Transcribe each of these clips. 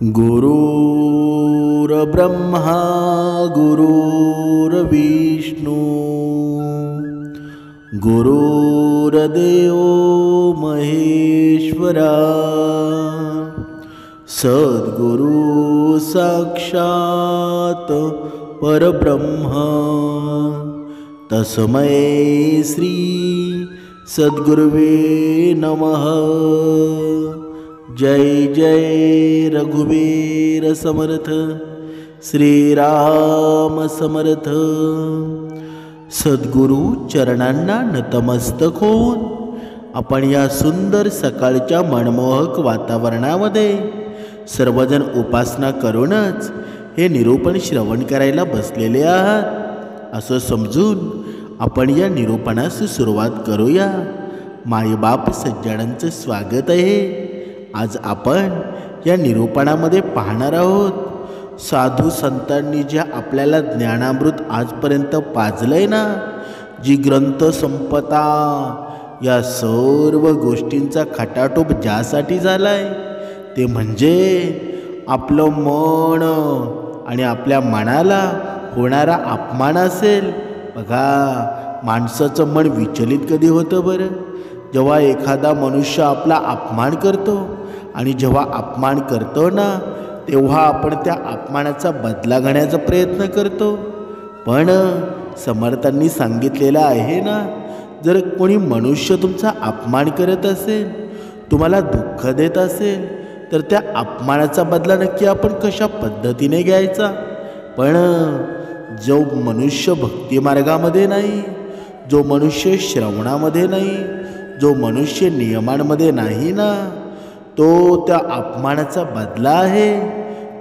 गुरुर्ब्रह्मा गुरुर्विष्णू गुरुर्देव महेश्वरा सद्गुरु साक्षात परब्रह्म तस्मै श्री सद्गुरुवे नमः। जय जय रघुवीर समर्थ श्रीराम समर्थ। सद्गुरु चरणांना नतमस्तक होऊन आपण या सुंदर सकाळच्या मनमोहक वातावरणामध्ये सर्वजण उपासना करूनच हे निरूपण श्रवण करायला बसलेले आहात असं समजून आपण या निरूपणास सुरुवात करूया। मायबाप सज्जनांचं स्वागत आहे। आज आपण या निरूपणामध्ये पाहणार आहोत साधू संतांनी ज्या आपल्याला ज्ञानामृत आजपर्यंत पाजलंय ना, जी ग्रंथ संपदा या सर्व गोष्टींचा खटाटोप ज्यासाठी झालाय ते म्हणजे आपलं मन आणि आपल्या मनाला होणारा अपमान असेल। बघा, माणसाचं मन विचलित कधी होतं बरं? जेव्हा एखादा मनुष्य आपला अपमान करतो आणि जेव्हा अपमान करतो ना, तेव्हा आपण त्या अपमानाचा बदला घेण्याचा प्रयत्न करतो। पण समर्थांनी सांगितलेलं आहे ना, जर कोणी मनुष्य तुमचा अपमान करत असेल, तुम्हाला दुःख देत असेल, तर त्या अपमानाचा बदला नक्की आपण कशा पद्धतीने घ्यायचा? पण जो मनुष्य भक्ती मार्गामध्ये नाही, जो मनुष्य श्रवणामध्ये नाही, जो मनुष्य नियमांमध्ये नाही ना, तो त्या अपमानाचा बदला आहे,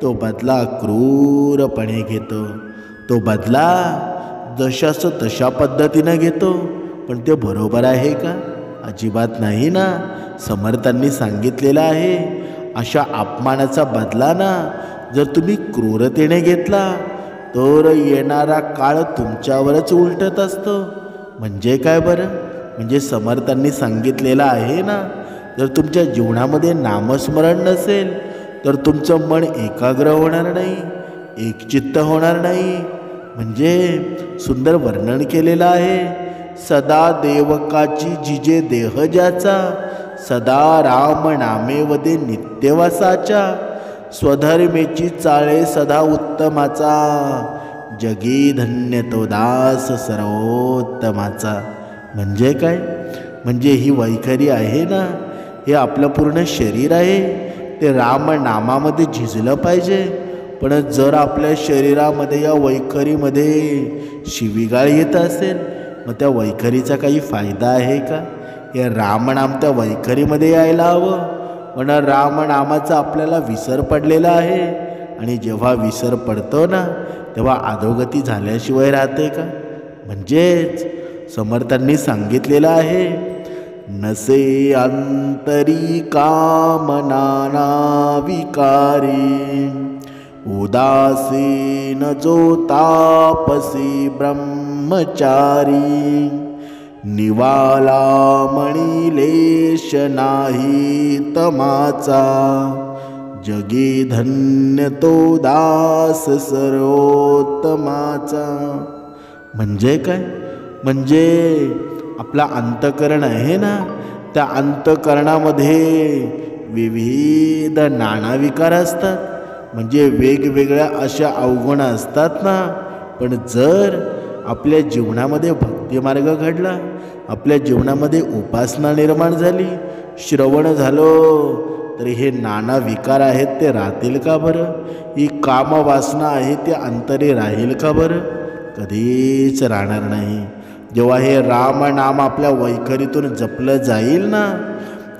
तो बदला क्रूरपणे घेतो। तो बदला जशास तशा पद्धतीने घेतो। पण ते बरोबर आहे का? अजिबात नाही ना। समर्थांनी सांगितलेलं आहे, अशा अपमानाचा बदला ना जर तुम्ही क्रूरतेने घेतला तर येणारा काळ तुमच्यावरच उलटत असतो। म्हणजे काय बरं? म्हणजे समर्थांनी सांगितलेलं आहे ना, जर तुमच्या जीवनामध्ये नामस्मरण नसेल तर तुमचं मन एकाग्र होणार नाही, एकचित्त होणार नाही। म्हणजे सुंदर वर्णन केलेलं आहे, सदा देवकाची जिजे देह ज्याचा, सदा राम नामे वदे नित्यवासाच्या, स्वधर्मेची चाळे सदा उत्तमाचा, जगी धन्य तो दास सर्वोत्तमाचा। म्हणजे काय? म्हणजे ही वैखरी आहे ना, हे आपलं पूर्ण शरीर आहे, ते राम नामामध्ये झिजलं पाहिजे। पण जर आपल्या शरीरामध्ये या वैखरीमध्ये शिवीगाळ येत असेल, मग त्या वैखरीचा काही फायदा आहे का? हे रामनाम त्या वैखरीमध्ये यायला हवं। पण रामनामाचा आपल्याला विसर पडलेला आहे, आणि जेव्हा विसर पडतो ना, तेव्हा अधोगती झाल्याशिवाय राहते का? म्हणजेच समर्थांनी सांगितलेलं आहे, नसे अंतरी कामना विकारी, उदासीन जो तापसी ब्रह्मचारी, निवाला मणिलेश नाही तमाचा, जगी धन्य तो दास सर्वोत्तमाचा। म्हणजे काय? म्हणजे आपला अंतःकरण आहे ना, त्या अंतःकरणामध्ये विविध नाना विकार असतात, म्हणजे वेगवेगळ्या अशा अवगुण असतात ना। पण जर आपल्या जीवनामध्ये भक्तिमार्ग घडला, आपल्या जीवनामध्ये उपासना निर्माण झाली, श्रवण झालं, तर हे नाना विकार आहेत ते राहतील का बरं? ही कामवासना आहे ते अंतरे राहील का बरं? कधीच राहणार नाही। जेव्हा हे राम नाम आपल्या वैखरीतून जपलं जाईल ना,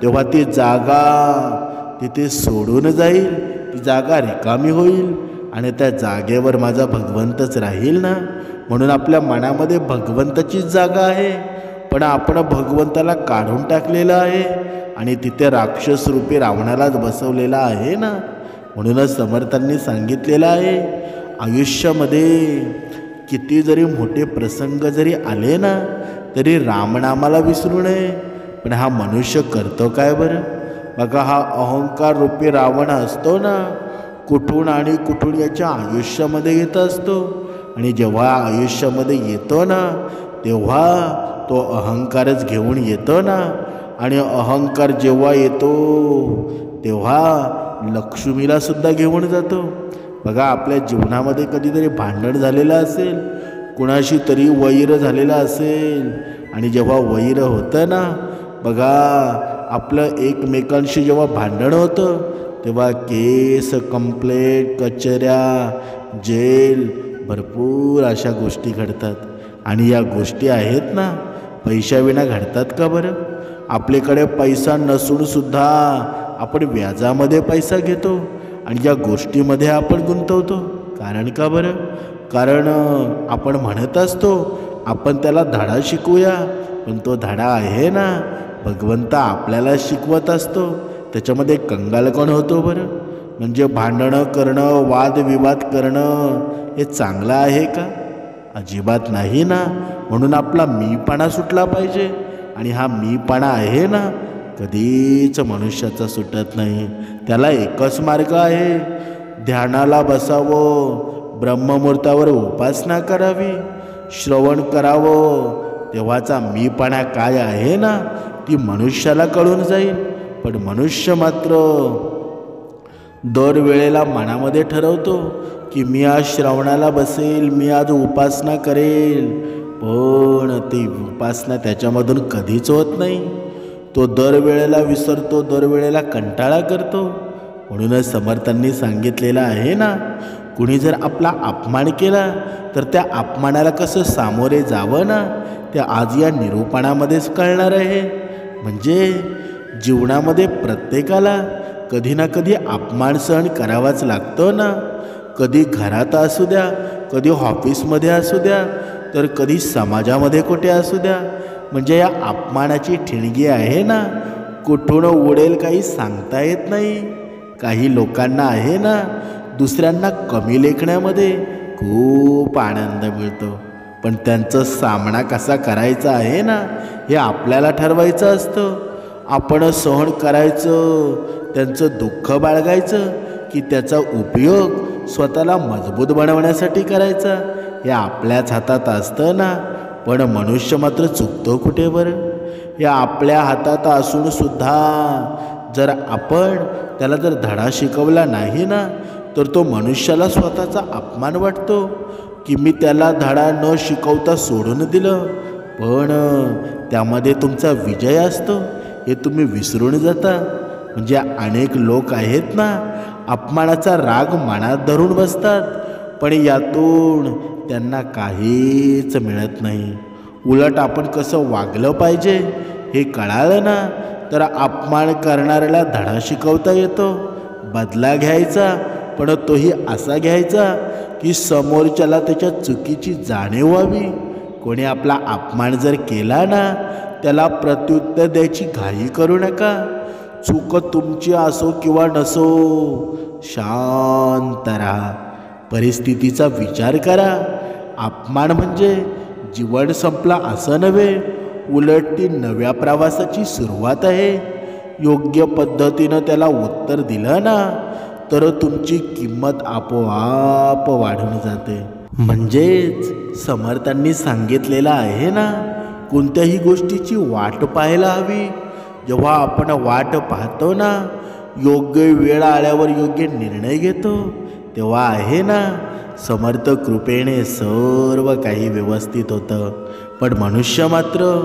तेव्हा ती जागा तिथे सोडून जाईल, ती जागा रिकामी होईल, आणि त्या जागेवर माझा भगवंतच राहील ना। म्हणून आपल्या मनामध्ये भगवंताचीच जागा आहे, पण आपण भगवंताला काढून टाकलेलं आहे आणि तिथे राक्षस रूपी रावणालाच बसवलेला आहे ना। म्हणूनच समर्थांनी सांगितलेलं आहे, आयुष्यामध्ये किती जरी मोठे प्रसंग जरी आले ना, तरी रामनामाला विसरू नये। पण हा मनुष्य करतो काय बरं? बघा, हा अहंकार रूपी रावण असतो ना, कुठून आणि कुठून याच्या आयुष्यामध्ये येत असतो. आणि जेव्हा आयुष्यामध्ये येतो ना, तेव्हा तो अहंकारच घेऊन येतो ना. आणि अहंकार जेव्हा येतो तेव्हा लक्ष्मीला सुद्धा घेऊन जातो. बघा, आपल्या जीवनामध्ये कधीतरी भांडण झालेलं असेल, कुणाशी तरी वैर झालेलं असेल, आणि जेव्हा वैर होतं ना, बघा आपलं एकमेकांशी जेव्हा भांडण होतं तेव्हा केस, कंप्लेंट, कचऱ्या, जेल, भरपूर अशा गोष्टी घडतात. आणि या गोष्टी आहेत ना, पैशाविना घडतात का बरं? आपल्याकडे पैसा नसून सुद्धा आपण व्याजामध्ये पैसा घेतो आणि या गोष्टीमध्ये आपण गुंतवतो. कारण का बरं? कारण आपण म्हणत असतो आपण त्याला धडा शिकूया, पण तो धडा आहे ना, भगवंत आपल्याला शिकवत असतो. त्याच्यामध्ये कंगाल कोण होतो बरं? म्हणजे भांडणं करणं, वादविवाद करणं हे चांगलं आहे का? अजिबात नाही ना. म्हणून आपला मीपणा सुटला पाहिजे. आणि हा मीपणा आहे ना, कधीच मनुष्याचा सुटत नाही. त्याला एकच मार्ग आहे, ध्यानाला बसावं, ब्रह्ममुहूर्तावर उपासना करावी, श्रवण करावं. तेव्हाचा मीपणा काय आहे ना, ती मनुष्याला कळून जाईल. पण मनुष्य मात्र दरवेळेला मनामध्ये ठरवतो की मी आज श्रवणाला बसेल, मी आज उपासना करेल, पण ती उपासना त्याच्यामधून कधीच होत नाही. तो दरवेळेला विसरतो, दरवेळेला कंटाळा करतो. म्हणूनच समर्थांनी सांगितलेलं आहे ना, कुणी जर आपला अपमान केला तर त्या अपमानाला कसं सामोरे जावं ना, ते आज या निरूपणामध्येच कळणार आहे. म्हणजे जीवनामध्ये प्रत्येकाला कधी ना कधी अपमान सहन करावाच लागतो ना. कधी घरात असू द्या, कधी ऑफिसमध्ये असू द्या, तर कधी समाजामध्ये कुठे असू द्या. म्हणजे या अपमानाची ठिणगी आहे ना, कुठून उडेल काही सांगता येत नाही. काही लोकांना आहे ना, दुसऱ्यांना कमी लेखण्यामध्ये खूप आनंद मिळतो, पण त्यांचा सामना कसा करायचा आहे ना, हे आपल्याला ठरवायचं असतं. आपण सहन करायचं, त्यांचं दुःख बाळगायचं, की त्याचा उपयोग स्वतःला मजबूत बनवण्यासाठी करायचा, हे आपल्याच हातात असतं ना. पण मनुष्य मात्र चुकतो कुठे बरं? या आपल्या हातात असून सुद्धा जर आपण त्याला जर धडा शिकवला नाही ना, तर तो मनुष्याला स्वतःचा अपमान वाटतो की मी त्याला धडा न शिकवता सोडून दिलं. पण त्यामध्ये तुमचा विजय असतो हे तुम्ही विसरून जाता. म्हणजे अनेक लोक आहेत ना, अपमानाचा राग मनात धरून बसतात, पण यातून त्यांना काहीच मिळत नाही. उलट आपण कसं वागलं पाहिजे हे कळालं ना, तर अपमान करणाऱ्याला धडा शिकवता येतो. बदला घ्यायचा, पण तोही असा घ्यायचा की समोरच्याला त्याच्या चुकीची जाणीव व्हावी. कोणी आपला अपमान जर केला ना, त्याला प्रत्युत्तर द्यायची घाई करू नका. चूक तुमची असो किंवा नसो, शांत राहा, परिस्थितीचा विचार करा. अपमान म्हणजे जीवन संपला असं नव्हे, उलट ती नव्या प्रवासाची सुरुवात आहे. योग्य पद्धतीनं त्याला उत्तर दिलं ना, तर तुमची किंमत आपोआप वाढून जाते. म्हणजेच समर्थांनी सांगितलेलं आहे ना, कोणत्याही गोष्टीची वाट पाहायला हवी. जेव्हा आपण वाट पाहतो ना, योग्य वेळ आल्यावर योग्य निर्णय घेतो, तेव्हा आहे ना, समर्थ कृपेने सर्व काही व्यवस्थित होतं. पण मनुष्य मात्र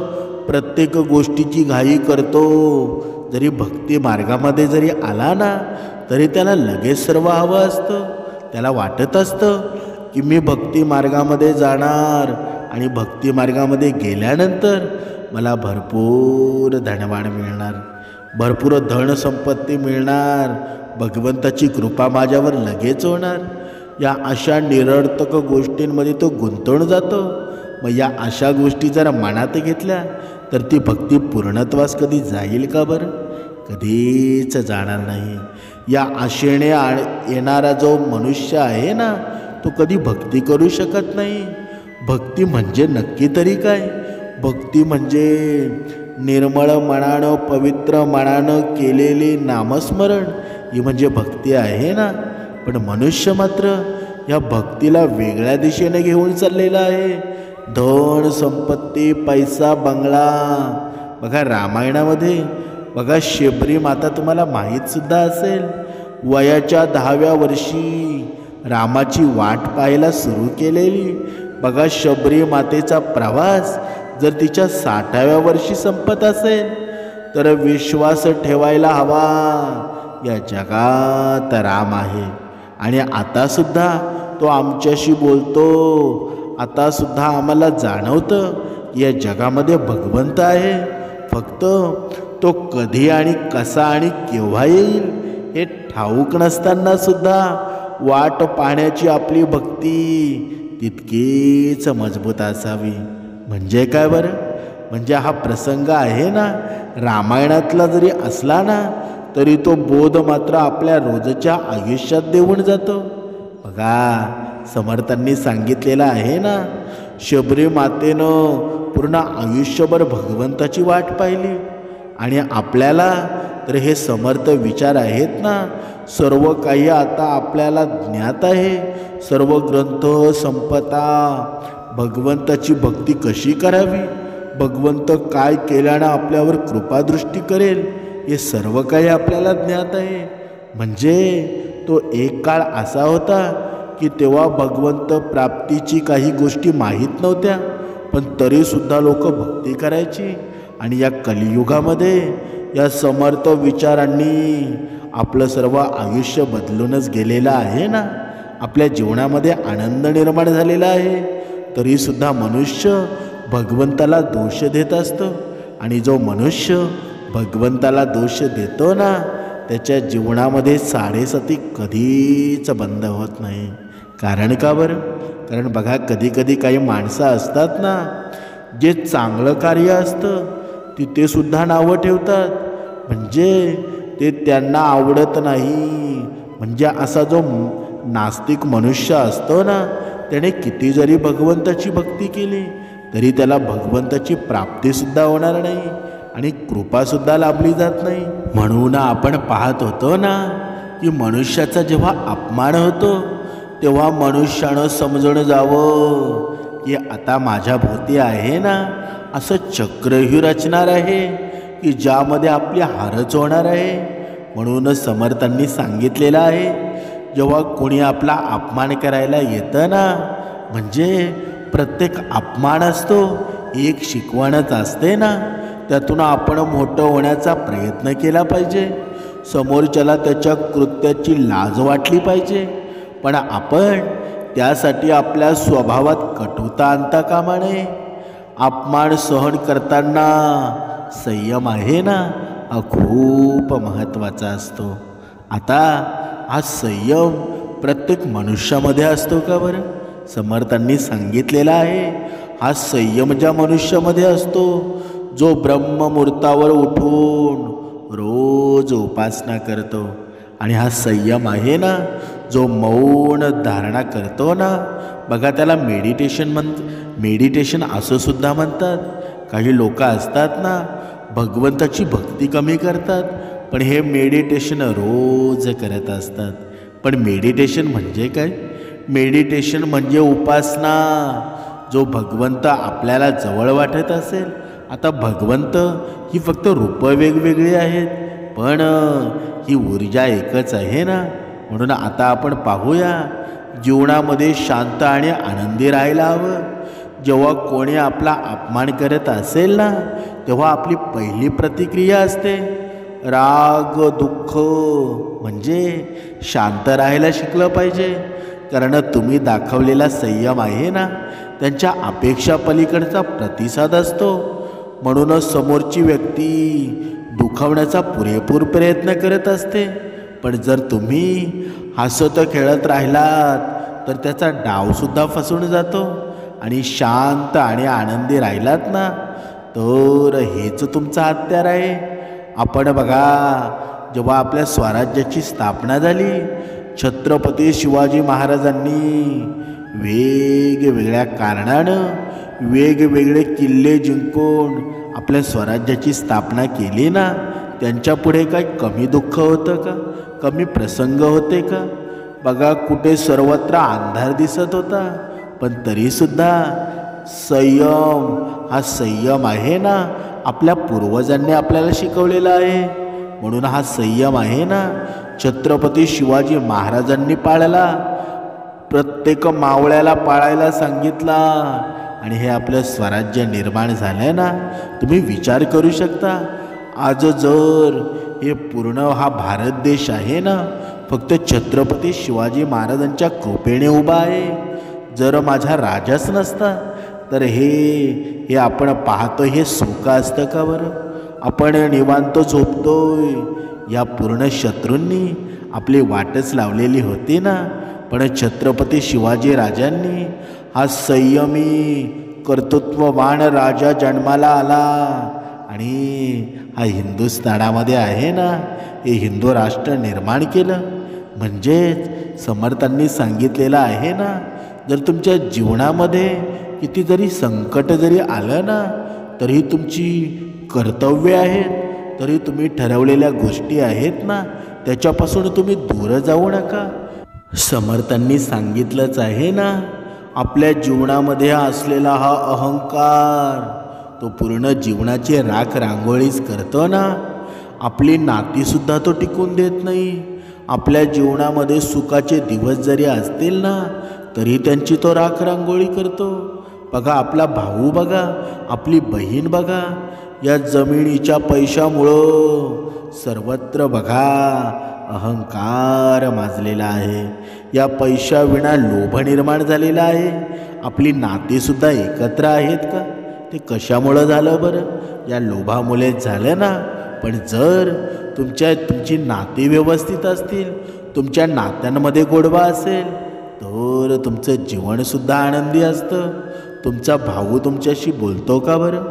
प्रत्येक गोष्टीची घाई करतो. जरी भक्ती मार्गामध्ये जरी आला ना, तरी त्याला लगेच सर्व हवं असतं. त्याला वाटत असतं की मी भक्ती मार्गामध्ये जाणार आणि भक्ती मार्गामध्ये गेल्यानंतर मला भरपूर धनवान मिळणार, भरपूर धनसंपत्ती मिळणार, भगवंताची कृपा माझ्यावर लगेच होणार. या अशा निरर्थक गोष्टींमध्ये तो गुंतवून जातो. मग या अशा गोष्टी जर मनात घेतल्या तर ती भक्ती पूर्णत्वास कधी जाईल का बरं? कधीच जाणार नाही. या आशेने येणारा जो मनुष्य आहे ना, तो कधी भक्ती करू शकत नाही. भक्ती म्हणजे नक्की तरी काय? भक्ती म्हणजे निर्मळ मनानं, पवित्र मनानं केलेले नामस्मरण, ही म्हणजे भक्ती आहे ना. पण मनुष्य मात्र या भक्तीला वेगळ्या दिशेने घेऊन चाललेला आहे. धन संपत्ती, पैसा, बंगला. बघा रामायणामध्ये बघा शबरी माता तुम्हाला माहीत सुद्धा असेल. वयाच्या 10व्या वर्षी रामाची वाट पाहायला सुरू केलेली. बघा शबरी मातेचा प्रवास जर तिच्या 60व्या वर्षी संपत असेल तर विश्वास ठेवायला हवा, या जगात राम आहे आणि आता सुद्धा तो आमच्याशी बोलतो. आता सुद्धा आम्हाला जाणवतं या जगामध्ये भगवंत आहे. फक्त तो कधी आणि कसा आणि केव्हा येईल हे ठाऊक नसताना सुद्धा वाट पाहण्याची आपली भक्ती तितकीच मजबूत असावी. म्हणजे काय बरं? म्हणजे हा प्रसंग आहे ना रामायणातला जरी असला ना तरी तो बोध मात्र आपल्या रोजच्या आयुष्यात देऊन जातो. बघा समर्थांनी सांगितलेलं आहे ना, शबरी मातेनं पूर्ण आयुष्यभर भगवंताची वाट पाहिली. आणि आपल्याला तर हे समर्थ विचार आहेत ना, सर्व काही आता आपल्याला ज्ञात आहे. सर्व ग्रंथ संपता, भगवंताची भक्ती कशी करावी, भगवंत काय केल्यानं आपल्यावर कृपादृष्टी करेल, हे सर्व काही आपल्याला ज्ञात आहे. म्हणजे तो एक काळ असा होता की तेव्हा भगवंत प्राप्तीची काही गोष्टी माहीत नव्हत्या, पण तरीसुद्धा लोक भक्ती करायची. आणि या कलियुगामध्ये या समर्थ विचारांनी आपलं सर्व आयुष्य बदलूनच गेलेलं आहे ना. आपल्या जीवनामध्ये आनंद निर्माण झालेला आहे, तरीसुद्धा मनुष्य भगवंताला दोष देत असतो. आणि जो मनुष्य भगवंताला दोष देतो ना त्याच्या जीवनामध्ये साडेसाती कधीच बंद होत नाही. कारण का बरं? कारण बघा कधी काही माणसं असतात ना, जे चांगलं कार्य असतं तिथे सुद्धा नावं ठेवतात. म्हणजे ते त्यांना आवडत नाही. म्हणजे असा जो नास्तिक मनुष्य असतो ना, त्याने किती जरी भगवंताची भक्ती केली तरी त्याला भगवंताची प्राप्तीसुद्धा होणार नाही आणि कृपासुद्धा लाभली जात नाही. म्हणून आपण पाहत होतो ना की मनुष्याचा जेव्हा अपमान होतो तेव्हा मनुष्यानं समजून जावं की आता माझ्या भोवती आहे ना असं चक्रही रचणार आहे की ज्यामध्ये आपली हारच होणार आहे. म्हणूनच समर्थांनी सांगितलेलं आहे, जेव्हा कोणी आपला अपमान करायला येतं ना, म्हणजे प्रत्येक अपमान असतो एक शिकवणच असते ना, त्यातून आपण मोठं होण्याचा प्रयत्न केला पाहिजे. समोरच्याला त्याच्या कृत्याची लाज वाटली पाहिजे, पण आपण त्यासाठी आपल्या स्वभावात कटुता आणता कामा नये. अपमान सहन करताना संयम आहे ना, हा खूप महत्त्वाचा असतो. आता हा संयम प्रत्येक मनुष्यामध्ये असतो का बरं? समर्थांनी सांगितलेला आहे, हा संयम ज्या मनुष्यामध्ये असतो जो ब्रह्ममुहूर्तावर उठून रोज उपासना करतो. आणि हा संयम आहे ना जो मौन धारणा करतो ना, बघा त्याला मेडिटेशन असं सुद्धा म्हणतात. काही लोक असतात ना भगवंताची भक्ती कमी करतात पण हे मेडिटेशन रोज करत असतात. पण मेडिटेशन म्हणजे काय? मेडिटेशन म्हणजे उपासना. जो भगवंत आपल्याला जवळ वाटत असेल, आता भगवंत ही फक्त रूपं वेगवेगळी आहेत पण ही ऊर्जा एकच आहे ना. म्हणून आता आपण पाहूया, जीवनामध्ये शांत आणि आनंदी राहायला हवं. जेव्हा कोणी आपला अपमान करत असेल ना तेव्हा आपली पहिली प्रतिक्रिया असते राग दुःख. म्हणजे शांत राहायला शिकलं पाहिजे, कारण तुम्ही दाखवलेला संयम आहे ना त्यांच्या अपेक्षा पलीकडचा प्रतिसाद असतो. म्हणूनच समोरची व्यक्ती दुखावण्याचा पुरेपूर प्रयत्न करत असते, पण जर तुम्ही हसत खेळत राहिलात तर त्याचा डावसुद्धा फसून जातो. आणि शांत आणि आनंदी राहिलात ना तर हेच तुमचं हत्यार आहे. आपण बघा, जेव्हा आपल्या स्वराज्याची स्थापना झाली, छत्रपती शिवाजी महाराजांनी वेगवेगळ्या कारणानं वेगवेगळे किल्ले जिंकून आपल्या स्वराज्याची स्थापना केली ना, त्यांच्या पुढे काय कमी दुःख होतं का? कमी प्रसंग होते का? बघा कुठे सर्वत्र अंधार दिसत होता, पण तरीसुद्धा संयम, हा संयम आहे ना आपल्या पूर्वजांनी आपल्याला शिकवलेला आहे. म्हणून हा संयम आहे ना छत्रपती शिवाजी महाराजांनी पाळला, प्रत्येक मावळ्याला पाळायला सांगितला. आणि हे आपलं स्वराज्य निर्माण झालंय ना. तुम्ही विचार करू शकता, आज जर हे पूर्ण हा भारत देश आहे ना फक्त छत्रपती शिवाजी महाराजांच्या कृपेने उभा आहे. जर माझा राजाच नसता तर हे आपण पाहतो हे सुख असतं का बरं? आपण निवांत झोपतोय, या पूर्ण शत्रूंनी आपली वाटच लावलेली होती ना. पण छत्रपती शिवाजी राजांनी हा संयमी कर्तृत्ववान राजा जन्माला आला आणि हा हिंदुस्थानामध्ये आहे ना हे हिंदू राष्ट्र निर्माण केलं. म्हणजेच समर्थांनी सांगितलेलं आहे ना, जर तुमच्या जीवनामध्ये किती जरी संकट जरी आलं ना तरी तुमची कर्तव्य आहेत, तरी तुम्ही ठरवलेल्या गोष्टी आहेत ना त्याच्यापासून तुम्ही दूर जाऊ नका. समर्थांनी सांगितलंच आहे ना, आपल्या जीवनामध्ये असलेला हा अहंकार तो पूर्ण जीवनाची राख रांगोळीच करतो ना. आपली नातीसुद्धा तो टिकून देत नाही. आपल्या जीवनामध्ये सुखाचे दिवस जरी असतील ना तरी त्यांची तो राख रांगोळी करतो. बघा आपला भाऊ बघा, आपली बहीण बघा, या जमिनीच्या पैशामुळं सर्वत्र बघा अहंकार माजलेला आहे. या पैशाविना लोभ निर्माण झालेला आहे. आपली नातीसुद्धा एकत्र आहेत का? ते कशामुळं झालं बरं? या लोभामुळेच झालं ना. पण जर तुमची नाती व्यवस्थित असतील, तुमच्या नात्यांमध्ये गोडवा असेल तर तुमचं जीवनसुद्धा आनंदी असतं. तुमचा भाऊ तुमच्याशी बोलतो का बरं?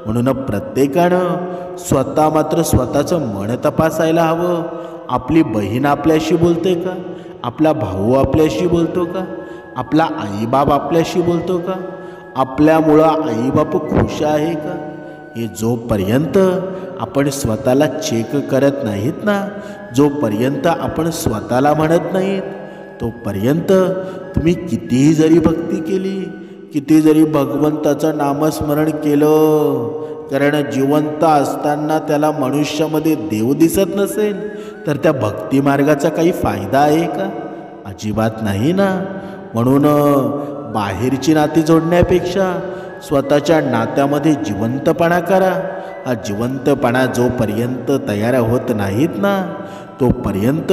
म्हणून प्रत्येकानं मात्र स्वतःचं मन तपासायला हवं. आपली बहीण आपल्याशी बोलते का? आपला भाऊ आपल्याशी बोलतो का? आपला आईबाप आपल्याशी बोलतो का? आपल्यामुळं आईबाप खुश आहे का? हे जोपर्यंत आपण स्वतःला चेक करत नाहीत ना, जोपर्यंत आपण स्वतःला म्हणत नाहीत तोपर्यंत तुम्ही कितीही जरी भक्ती केली, किती जरी भगवंताचं नामस्मरण केलं, कारण जिवंत असताना त्याला मनुष्यामध्ये देव दिसत नसेल तर त्या भक्ती मार्गाचा काही फायदा आहे का? अजिबात नाही ना. म्हणून बाहेरची नाती जोडण्यापेक्षा स्वतःच्या नात्यामध्ये जिवंतपणा करा. हा जिवंतपणा जोपर्यंत तयार होत नाहीत ना तोपर्यंत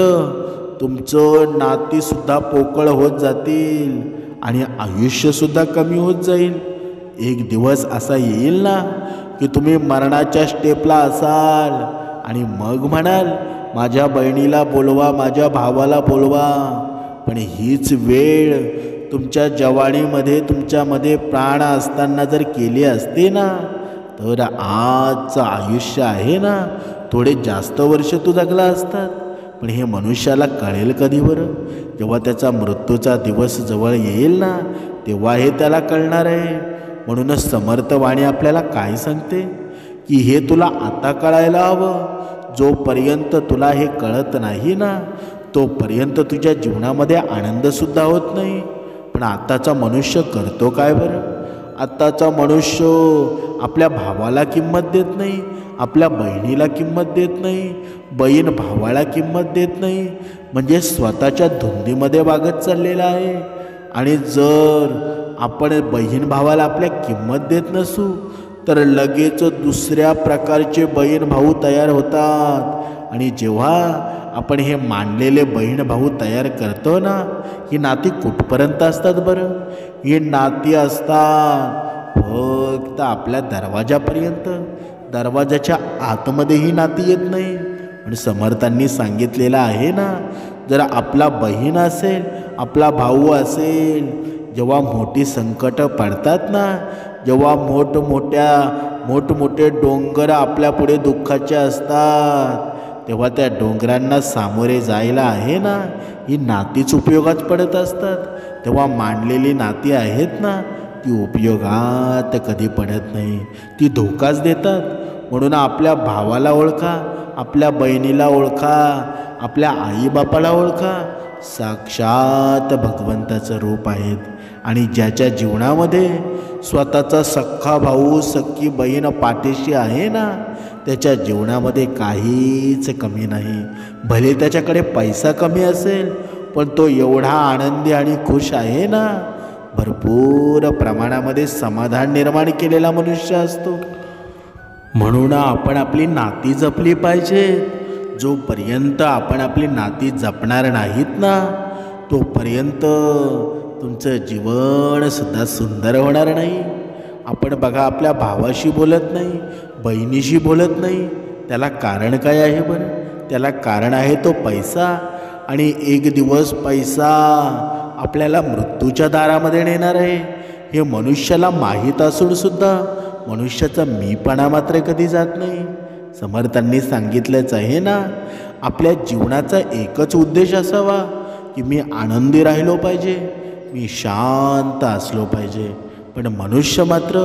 तुमचं नातीसुद्धा पोकळ होत जातील आणि आयुष्यसुद्धा कमी होत जाईल. एक दिवस असा येईल ना की तुम्ही मरणाच्या स्टेपला असाल आणि मग म्हणाल माझ्या बहिणीला बोलवा, माझ्या भावाला बोलवा. पण हीच वेळ तुमच्या जवानीमध्ये तुमच्यामध्ये प्राण असताना जर केली असते ना तर आजचं आयुष्य आहे ना थोडे जास्त वर्ष तू जगला असतात. पण हे मनुष्याला कळेल कधी बरं? जेव्हा त्याचा मृत्यूचा दिवस जवळ येईल ना तेव्हा हे त्याला कळणार आहे. म्हणूनच समर्थवाणी आपल्याला काय सांगते की हे तुला आता कळायला हवं. जोपर्यंत तुला हे कळत नाही ना तोपर्यंत तुझ्या जीवनामध्ये आनंदसुद्धा होत नाही. पण आत्ताचा मनुष्य करतो काय बरं? आत्ताचा मनुष्य आपल्या भावाला किंमत देत नाही, आपल्या बहिणीला किंमत देत नाही, बहीण भावाला किंमत देत नाही. म्हणजे स्वतःच्या धुंदीमध्ये वागत चाललेला आहे. आणि जर आपण बहीण भावाला आपल्या किंमत देत नसू तर लगेच दुसऱ्या प्रकारचे बहीण भाऊ तयार होतात. आणि जेव्हा आपण हे मानलेले बहीण भाऊ तयार करतो ना, ही नाती कुठपर्यंत असतात बरं? ही नाती असतात फक्त आपल्या दरवाजापर्यंत. दरवाजाच्या आतमध्ये ही नाती येत नाही. पण समर्थांनी सांगितलेलं आहे ना, जर आपला बहीण असेल, आपला भाऊ असेल, जेव्हा मोठी संकट पडतात ना, जेव्हा मोठमोठे डोंगर आपल्यापुढे दुःखाचे असतात तेव्हा त्या डोंगरांना सामोरे जायला आहे ना ही नातीच उपयोगात पडत असतात. तेव्हा मांडलेली नाती आहेत ना ती उपयोगात कधी पडत नाही, ती धोकाच देतात. म्हणून आपल्या भावाला ओळखा, आपल्या बहिणीला ओळखा, आपल्या आईबापाला ओळखा. साक्षात भगवंताचं रूप आहेत आणि ज्याच्या जीवनामध्ये स्वतःचा सख्खा भाऊ सख्खी बहीण पाठीशी आहे ना, त्याच्या जीवनामध्ये काहीच कमी नाही. भले त्याच्याकडे पैसा कमी असेल, पण तो एवढा आनंदी आणि खुश आहे ना, भरपूर प्रमाणामध्ये समाधान निर्माण केलेला मनुष्य असतो. म्हणून आपण आपली नाती जपली पाहिजेत. जोपर्यंत आपण आपली नाती जपणार नाहीत ना, तोपर्यंत तुमचं जीवनसुद्धा सुंदर होणार नाही. आपण बघा, आपल्या भावाशी बोलत नाही, बहिणीशी बोलत नाही. त्याला कारण काय आहे बरं? त्याला कारण आहे तो पैसा. आणि एक दिवस पैसा आपल्याला मृत्यूच्या दारामध्ये नेणार आहे, हे मनुष्याला माहीत असूनसुद्धा मनुष्याचा मीपणा मात्र कधी जात नाही. समर्थांनी सांगितलंच आहे ना, आपल्या जीवनाचा एकच उद्देश असावा की मी आनंदी राहिलो पाहिजे, मी शांत असलो पाहिजे. पण मनुष्य मात्र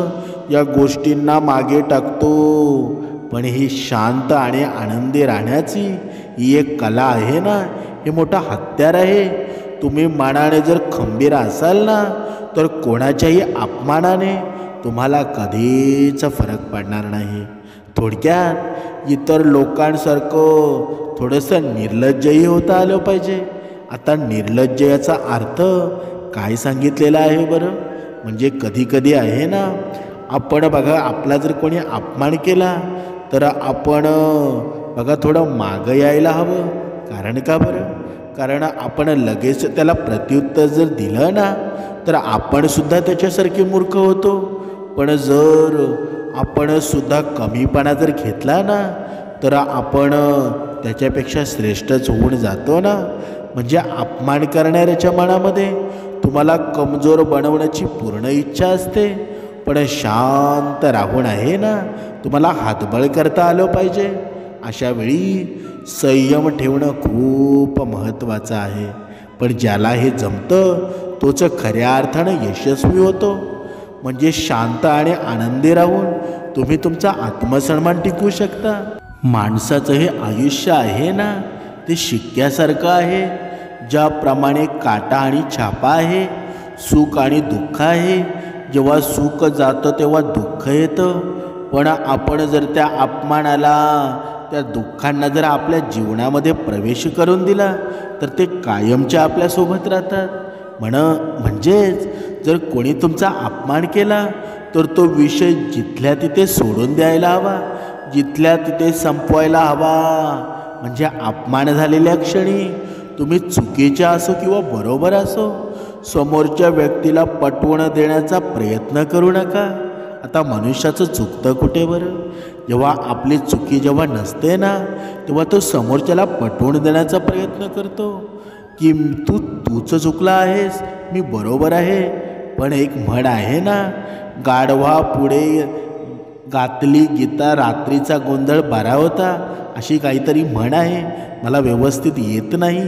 या गोष्टींना मागे टाकतो. पण ही शांत आणि आनंदी राहण्याची ही एक कला आहे ना, हे मोठं हत्यार आहे. तुम्ही मनाने जर खंबीर असाल ना, तर कोणाच्याही अपमानाने तुम्हाला कधीच फरक पडणार नाही. थोडक्यात इतर लोकांसारखं थोडंसं निर्लज्जही होता आलं पाहिजे. आता निर्लज्ज याचा अर्थ काय सांगितलेला आहे बरं? म्हणजे कधी कधी आहे ना, आपण बघा, आपला जर कोणी अपमान केला तर आपण बघा थोडं मागं यायला हवं. कारण का बरं? कारण आपण लगेच त्याला प्रत्युत्तर जर दिलं ना, तर आपण सुद्धा त्याच्यासारखे मूर्ख होतो. पण जर आपण सुद्धा कमीपणा जर घेतला ना, तर आपण त्याच्यापेक्षा श्रेष्ठच होऊन जातो ना. म्हणजे अपमान करणाऱ्याच्या मनामध्ये तुम्हाला कमजोर बनवण्याची पूर्ण इच्छा असते, पण शांत राहून आहे ना, तुम्हाला हातबळ करता आलं पाहिजे. अशा वेळी संयम ठेवणं खूप महत्त्वाचं आहे. पण ज्याला हे जमतं तोच खऱ्या अर्थानं यशस्वी होतो. म्हणजे शांत आणि आनंदी राहून तुम्ही तुमचा आत्मसन्मान टिकवू शकता. माणसाचं हे आयुष्य आहे ना, ते शिक्क्यासारखं आहे. ज्याप्रमाणे काटा आणि छापा आहे, सुख आणि दुःख आहे. जेव्हा सुख जातं तेव्हा दुःख येतं. पण आपण जर त्या अपमानाला, त्या दुःखांना जर आपल्या जीवनामध्ये प्रवेश करून दिला, तर ते कायमच्या आपल्यासोबत राहतात. म्हणजेच जर कोणी तुमचा अपमान केला, तर तो विषय जिथल्या तिथे सोडून द्यायला हवा, जिथल्या तिथे संपवायला हवा. म्हणजे अपमान झालेल्या क्षणी तुम्ही चुकीचे असो किंवा बरोबर असो, समोरच्या व्यक्तीला पटवून देण्याचा प्रयत्न करू नका. आता मनुष्याचं चुकतं कुठे बरं? जेव्हा आपली चुकी जेव्हा नसते ना, तेव्हा तो समोरच्याला पटवून देण्याचा प्रयत्न करतो की तूच चुकला आहेस, मी बरोबर आहे. पण एक म्हण आहे ना, गाढवा पुढे गातली गीता, रात्रीचा गोंधळ बरा होता, अशी काहीतरी म्हण आहे. मला व्यवस्थित येत नाही,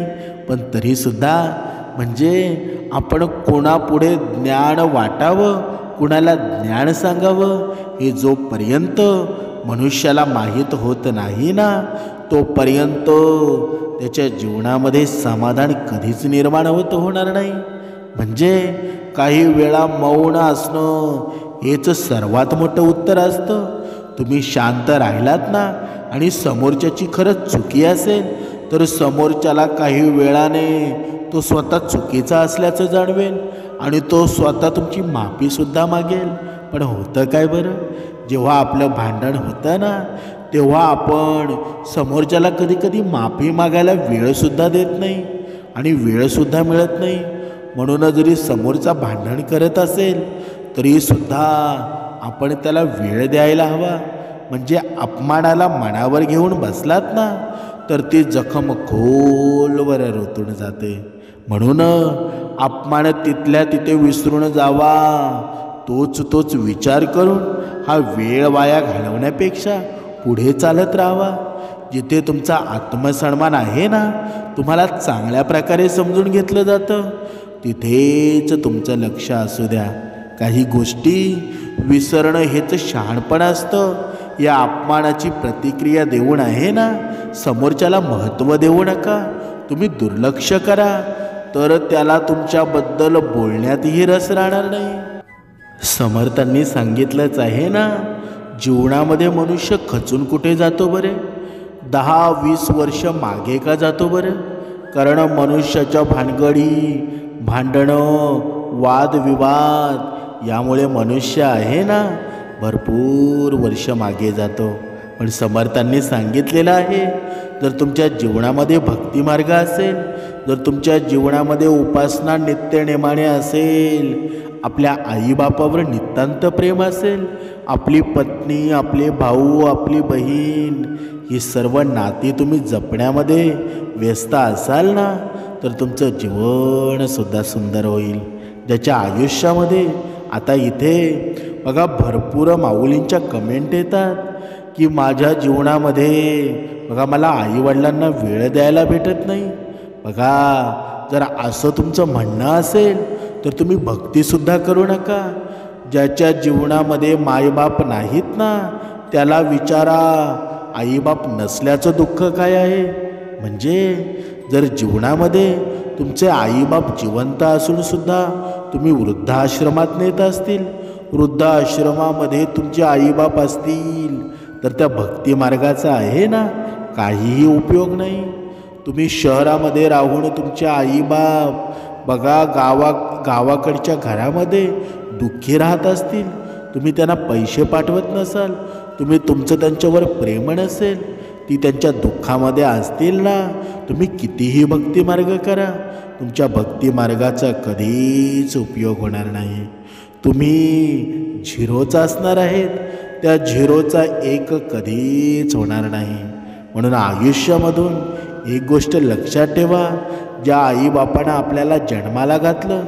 पण तरीसुद्धा म्हणजे आपण कोणापुढे ज्ञान वाटावं, कुणाला ज्ञान सांगावं, हे जोपर्यंत मनुष्याला माहीत होत नाही ना, तोपर्यंत त्याच्या जीवनामध्ये समाधान कधीच निर्माण होणार नाही. म्हणजे काही वेळा मौन असणं हेच सर्वात मोठं उत्तर असतं. तुम्ही शांत राहिलात ना, आणि समोरच्याची खरंच चुकी असेल, तर समोरच्याला काही वेळाने तो स्वतः चुकीचा असल्याचं जाणवेल आणि तो स्वतः तुमची माफीसुद्धा मागेल. पण होतं काय बरं? जेव्हा आपलं भांडण होतं ना, तेव्हा आपण समोरच्याला कधी कधी माफी मागायला वेळसुद्धा देत नाही आणि वेळसुद्धा मिळत नाही. म्हणून जरी समोरचा भांडण करत असेल तरीसुद्धा आपण त्याला वेळ द्यायला हवा. म्हणजे अपमानाला मनावर घेऊन बसलात ना, तर ती जखम खोलवर रोतून जाते. म्हणून अपमान तिथल्या तिथे विसरून जावा. तोच विचार करून हा वेळ वाया घालवण्यापेक्षा पुढे चालत राहावा. जिथे तुमचा आत्मसन्मान आहे ना, तुम्हाला चांगल्या प्रकारे समजून घेतलं जातं, तिथेच तुमचं लक्ष असू द्या. काही गोष्टी विसरणं हेच शहाणपण असतं. या अपमानाची प्रतिक्रिया देऊन आहे ना, समोरच्याला महत्त्व देऊ नका. तुम्ही दुर्लक्ष करा. तर त्याला तुमच्याबद्दल बोलण्यातही रस राहणार नाही. समर्थांनी सांगितलंच आहे ना, जीवनामध्ये मनुष्य खचून कुठे जातो बरे? 10-20 वर्ष मागे का जातो बरं? कारण मनुष्याच्या भानगडी, भांडणं, वादविवाद यामुळे मनुष्य आहे ना भरपूर वर्ष मागे जातो. पण समर्थांनी सांगितलेलं आहे, जर तुमच्या जीवनामध्ये भक्तिमार्ग असेल, जर तुमच्या जीवनामध्ये उपासना नित्यनेमाने असेल, आपल्या आईबापावर नितांत प्रेम असेल, आपली पत्नी, आपले भाऊ, आपली बहीण ही सर्व नाती तुम्ही जपण्यामध्ये व्यस्त असाल ना, तर तुमचं जीवनसुद्धा सुंदर होईल. ज्याच्या आयुष्यामध्ये आता इथे बघा भरपूर माऊलींच्या कमेंट येतात की माझ्या जीवनामध्ये बघा मला आईवडिलांना वेळ द्यायला भेटत नाही. बघा जर असं तुमचं म्हणणं असेल तर तुम्ही भक्तीसुद्धा करू नका. ज्याच्या जीवनामध्ये मायबाप नाहीत ना, त्याला विचारा आईबाप नसल्याचं दुःख काय आहे. म्हणजे जर जीवनामध्ये तुमचे आईबाप जिवंत असूनसुद्धा तुम्ही वृद्धाश्रमात नेत असतील, वृद्धाश्रमामध्ये तुमचे आईबाप असतील, तर त्या भक्तिमार्गाचा आहे ना काहीही उपयोग नाही. तुम्ही शहरामध्ये राहून तुमचे आईबाप बघा गावाकडच्या घरामध्ये दुःखी राहत असतील, तुम्ही त्यांना पैसे पाठवत नसाल, तुमचं त्यांच्यावर प्रेम नसेल, ती त्यांच्या दुःखामध्ये असतील ना, तुम्ही कितीही भक्तिमार्ग करा, तुमच्या भक्तिमार्गाचा कधीच उपयोग होणार नाही. तुम्ही झिरोचा असणार आहेत, त्या झिरोचा एक कधीच होणार नाही. म्हणून आयुष्यामधून एक गोष्ट लक्षात ठेवा, ज्या आईबापानं आपल्याला जन्माला घातलं,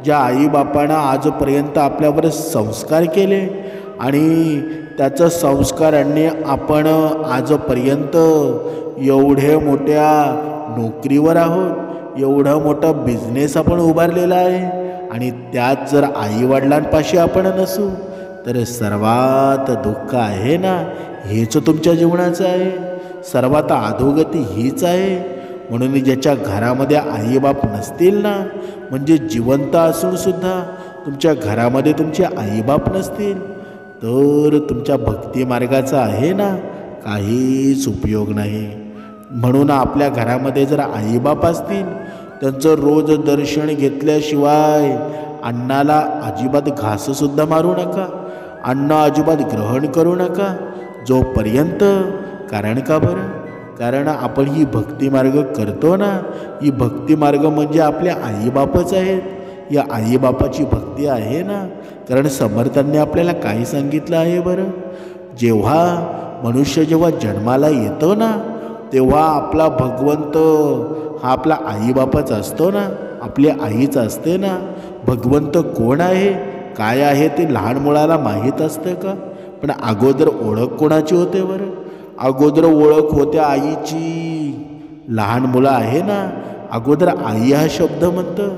ज्या आईबापानं आजपर्यंत आपल्यावर संस्कार केले आणि त्याचं संस्कारांनी आपण आजपर्यंत एवढे मोठ्या नोकरीवर आहोत, एवढं मोठं बिझनेस आपण उभारलेला आहे, आणि त्यात जर आईवडिलांपाशी आपण नसू तर सर्वात दुःख आहे ना हेच तुमच्या जीवनाचं आहे, सर्वात अधोगती हीच आहे. म्हणून ज्याच्या घरामध्ये आईबाप नसतील ना, म्हणजे जिवंत असूनसुद्धा तुमच्या घरामध्ये तुमचे आईबाप नसतील, तर तुमच्या भक्तिमार्गाचा आहे ना काहीच उपयोग नाही. म्हणून आपल्या घरामध्ये जर आईबाप असतील, त्यांचं रोज दर्शन घेतल्याशिवाय अन्नाला अजिबात घाससुद्धा मारू नका, अन्न अजिबात ग्रहण करू नका जोपर्यंत. कारण का बरं? कारण आपण ही भक्तिमार्ग करतो ना, ही भक्तिमार्ग म्हणजे आपल्या आईबापच आहेत. या आईबापाची भक्ती आहे ना. कारण समर्थांनी आपल्याला काय सांगितलं आहे बरं? जेव्हा मनुष्य जेव्हा जन्माला येतो ना, तेव्हा आपला भगवंत हा आपला आईबापच असतो ना, आपली आईच असते ना. भगवंत कोण आहे, काय आहे ते लहान मुलाला माहीत असतं का? पण अगोदर ओळख कोणाची होते बरं? अगोदर ओळख होते आईची. लहान मुलं आहे ना, अगोदर आई हा शब्द म्हणतं.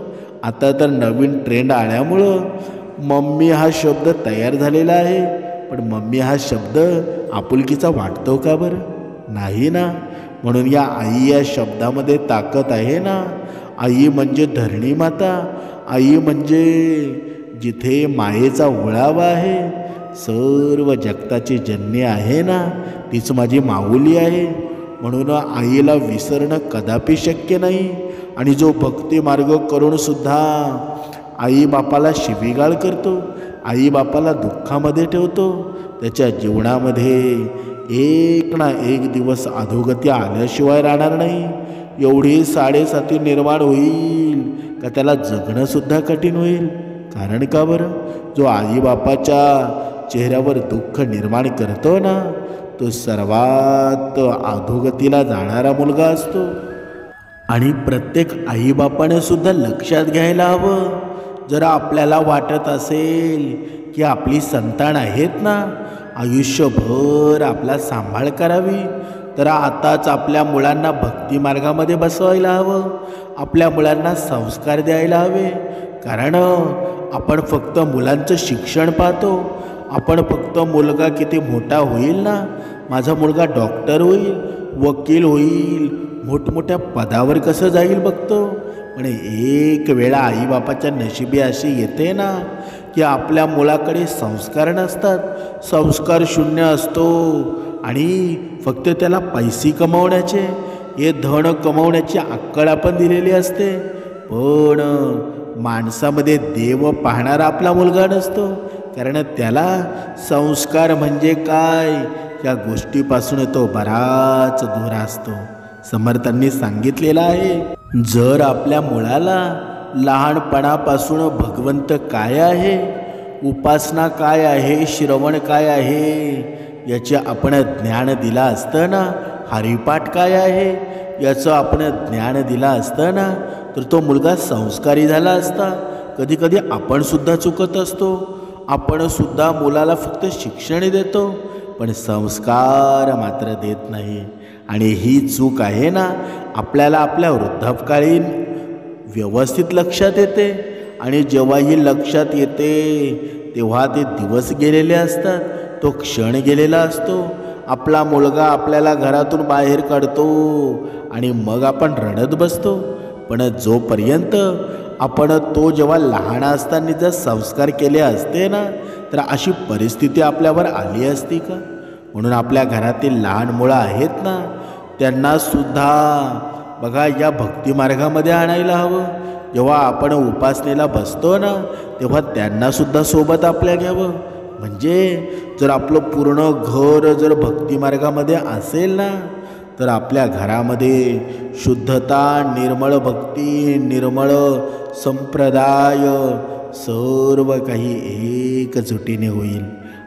आता तर नवीन ट्रेंड आल्यामुळं मम्मी हा शब्द तयार झालेला आहे. पण मम्मी हा शब्द आपुलकीचा वाटतो का बरं? नाही ना. म्हणून या आई या शब्दामध्ये ताकद आहे ना. आई म्हणजे धरणी माता, आई म्हणजे जिथे मायेचा ओळावा आहे, सर्व जगताची जननी आहे ना, तीच माझी माऊली आहे. म्हणून आईला विसरणं कदापि शक्य नाही. आणि जो भक्तिमार्ग करूनसुद्धा आईबापाला शिवीगाळ करतो, आईबापाला दुःखामध्ये ठेवतो, त्याच्या जीवनामध्ये एक ना एक दिवस अधोगती आल्याशिवाय राहणार नाही. एवढी साडेसाती निर्माण होईल का त्याला जगणंसुद्धा कठीण होईल. कारण का बरं? जो आईबापाच्या चेहऱ्यावर दुःख निर्माण करतो ना, तो सर्वात अधोगतीला जाणारा मुलगा असतो. आणि प्रत्येक आईबापाने सुद्धा लक्षात घ्यायला हवं, जर आपल्याला वाटत असेल की आपली संतान आहेत ना, आयुष्यभर आपला सांभाळ करावी, तर आताच आपल्या मुलांना भक्तिमार्गामध्ये बसवायला हवं, आपल्या मुलांना संस्कार द्यायला हवे. कारण आपण फक्त मुलांचं शिक्षण पाहतो, आपण फक्त मुलगा किती मोठा होईल ना, माझा मुलगा डॉक्टर होईल, वकील होईल, मोठमोठ्या पदावर कसं जाईल बघतो. पण एक वेळा आईबापाच्या नशिबी अशी येते ना की आपल्या मुलाकडे संस्कार नसतात, संस्कार शून्य असतो आणि फक्त त्याला पैसे कमवण्याचे, हे धन कमवण्याची अक्कल आपण दिलेली असते. पण माणसामध्ये देव पाहणारा आपला मुलगा नसतो, कारण त्याला संस्कार म्हणजे काय या गोष्टीपासून तो बराच दूर असतो. समर्थांनी सांगितलेलं आहे, जर आपल्या मुलाला लहानपणापासून भगवंत काय आहे, उपासना काय आहे, श्रवण काय आहे याचे आपण ज्ञान दिलं असतं ना, हरिपाठ काय आहे याचं आपण ज्ञान दिलं असतं ना, तर तो मुलगा संस्कारी झाला असता. कधी कधी आपण सुद्धा चुकत असतो, आपण सुद्धा मुलाला फक्त शिक्षण देतो पण संस्कार मात्र देत नाही. आणि ही चूक आहे ना आपल्याला आपल्या वृद्धापकाळी व्यवस्थित लक्षात येते. आणि जेव्हा ही लक्षात येते तेव्हा ते दिवस गेलेले असतात, तो क्षण गेलेला असतो. आपला मुलगा आपल्याला घरातून बाहेर काढतो आणि मग आपण रडत बसतो. पण जोपर्यंत आपण तो जेव्हा लहान असताना जर संस्कार केले असते ना तर अशी परिस्थिती आपल्यावर आली असती का? म्हणून आपल्या घरातील लहान मुलं आहेत ना त्यांना सुद्धा बघा या भक्तिमार्गामध्ये आणायला हवं. जेव्हा आपण उपासनेला बसतो ना तेव्हा त्यांना सुद्धा सोबत आपल्या घ्यावं. म्हणजे जर आपलं पूर्ण घर जर भक्तिमार्गामध्ये असेल ना तर आपल्या घरामध्ये शुद्धता, निर्मळ भक्ती, निर्मळ संप्रदाय सर्व काही एकजुटीने होईल.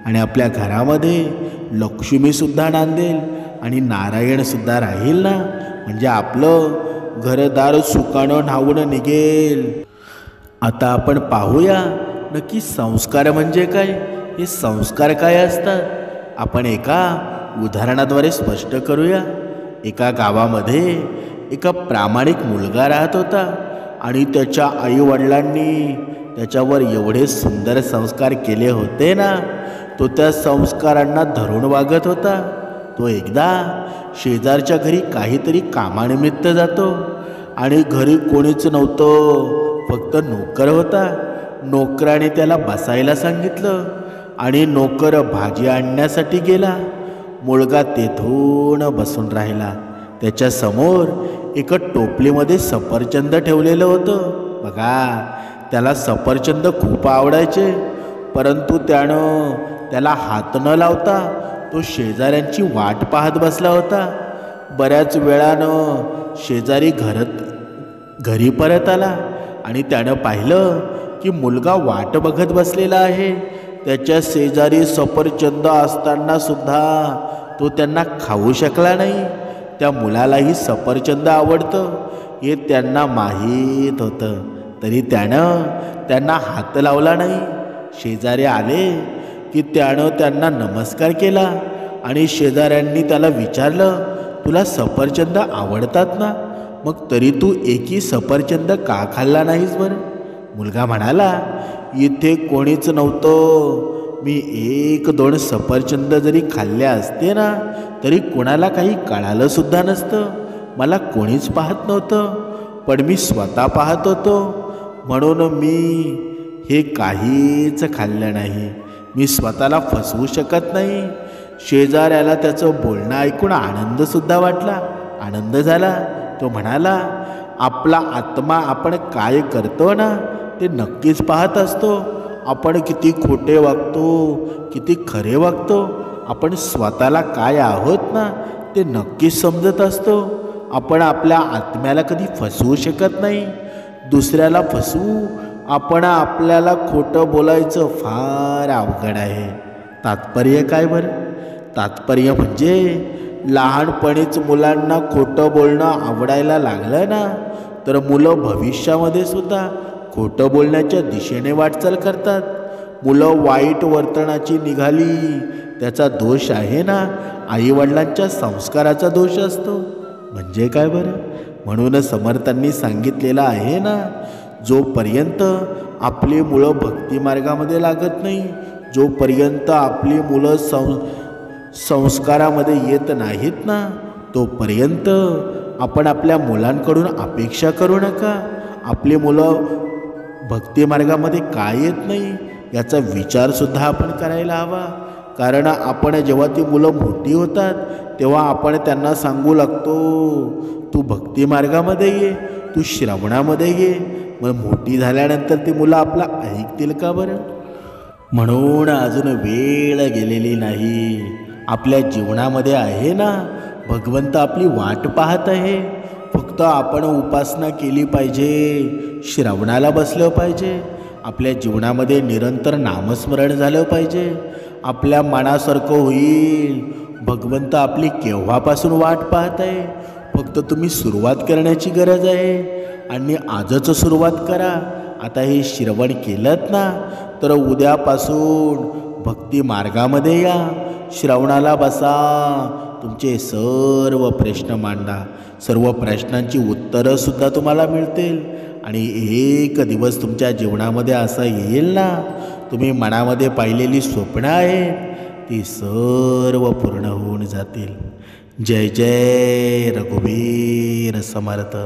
आणि आपल्या घरामध्ये लक्ष्मीसुद्धा नांदेल आणि नारायणसुद्धा राहील ना. म्हणजे आपलं घरदार सुखानं न्हावून निघेल. आता आपण पाहूया नक्की संस्कार म्हणजे काय, हे संस्कार काय असतात आपण एका उदाहरणाद्वारे स्पष्ट करूया. एका गावामध्ये एका प्रामाणिक मुलगा राहत होता आणि त्याच्या आईवडिलांनी त्याच्यावर एवढे सुंदर संस्कार केले होते ना, तो त्या संस्कारांना धरून वागत होता. तो एकदा शेजारच्या घरी काहीतरी कामानिमित्त जातो आणि घरी कोणीच नव्हतं, फक्त नोकर होता. नोकराने त्याला बसायला सांगितलं आणि नोकर भाजी आणण्यासाठी गेला. मुलगा तेथून बसून राहिला. त्याच्या समोर एका टोपलीमध्ये सफरचंद ठेवलेलं होतं. बघा त्याला सफरचंद खूप आवडायचे, परंतु त्याला हात न लावता तो शेजाऱ्यांची वाट पाहत बसला होता. बऱ्याच वेळानं शेजारी घरी परत आला आणि त्यानं पाहिलं की मुलगा वाट बघत बसलेला आहे. त्याच्या शेजारी सफरचंद असताना सुद्धा तो त्यांना खाऊ शकला नाही. त्या मुलालाही सफरचंद आवडतं हे त्यांना माहीत होतं, तरी त्यानं त्यांना हात लावला नाही. शेजारी आले की त्यानं त्यांना नमस्कार केला आणि शेजाऱ्यांनी त्याला विचारलं, तुला सफरचंद आवडतात ना, मग तरी तू एकही सफरचंद का खाल्ला नाहीस बरं? मुलगा म्हणाला, इथे कोणीच नव्हतं, मी 1-2 सफरचंद जरी खाल्ले असते ना तरी कोणाला काही कळालं सुद्धा नसतं. मला कोणीच पाहत नव्हतं, पण मी स्वतः पाहत होतो म्हणून मी हे काहीच खाल्लं नाही. मी स्वतःला फसवू शकत नाही. शेजाऱ्याला त्याचं बोलणं ऐकून आनंदसुद्धा वाटला, आनंद झाला. तो म्हणाला, आपला आत्मा आपण काय करतो ना ते नक्कीच पाहत असतो. आपण किती खोटे वागतो, किती खरे वागतो, आपण स्वतःला काय आहोत ना ते नक्कीच समजत असतो. आपण आपल्या आत्म्याला कधी फसवू शकत नाही. दुसऱ्याला फसवू आपण आपल्याला खोटं बोलायचं फार अवघड आहे. तात्पर्य काय बरं? तात्पर्य म्हणजे लहानपणीच मुलांना खोटं बोलणं आवडायला लागलं ना तर मुलं भविष्यामध्ये सुद्धा खोटं बोलण्याच्या दिशेने वाटचाल करतात. मुलं वाईट वर्तनाची निघाली त्याचा दोष आहे ना, आईवडिलांच्या संस्काराचा दोष असतो. म्हणजे काय बरं? म्हणून समर्थांनी सांगितलेलं आहे ना, जोपर्यंत आपली मुलं भक्तिमार्गामध्ये लागत नाही, जोपर्यंत आपली मुलं संस्कारामध्ये येत नाहीत ना, तोपर्यंत आपण आपल्या मुलांकडून अपेक्षा करू नका. आपली मुलं भक्तिमार्गामध्ये का येत नाही याचा विचारसुद्धा आपण करायला हवा. कारण आपण जेव्हा ती मुलं मोठी होतात तेव्हा आपण त्यांना सांगू लागतो, तू भक्तिमार्गामध्ये ये, तू श्रवणामध्ये ये. मग मोठी झाल्यानंतर ती मुलं आपलं ऐकतील का बरं? म्हणून अजून वेळ गेलेली नाही. आपल्या जीवनामध्ये आहे ना, भगवंत आपली वाट पाहत आहे. फक्त आपण उपासना केली पाहिजे, श्रवणाला बसलं पाहिजे, आपल्या जीवनामध्ये निरंतर नामस्मरण झालं पाहिजे. आपल्या मनासारखं होईल. भगवंत आपली केव्हापासून वाट पाहत आहे. फक्त तुम्ही सुरुवात करण्याची गरज आहे आणि आजच सुरुवात करा. आता हे श्रवण केलंत ना, तर उद्यापासून भक्ती मार्गामध्ये या, श्रवणाला बसा, तुमचे सर्व प्रश्न मांडा. सर्व प्रश्नांची उत्तरंसुद्धा तुम्हाला मिळतील. आणि एक दिवस तुमच्या जीवनामध्ये असा येईल ना, तुम्ही मनामध्ये पाहिलेली स्वप्न आहेत ती सर्व पूर्ण होऊन जातील. जय जय रघुवीर समर्थ.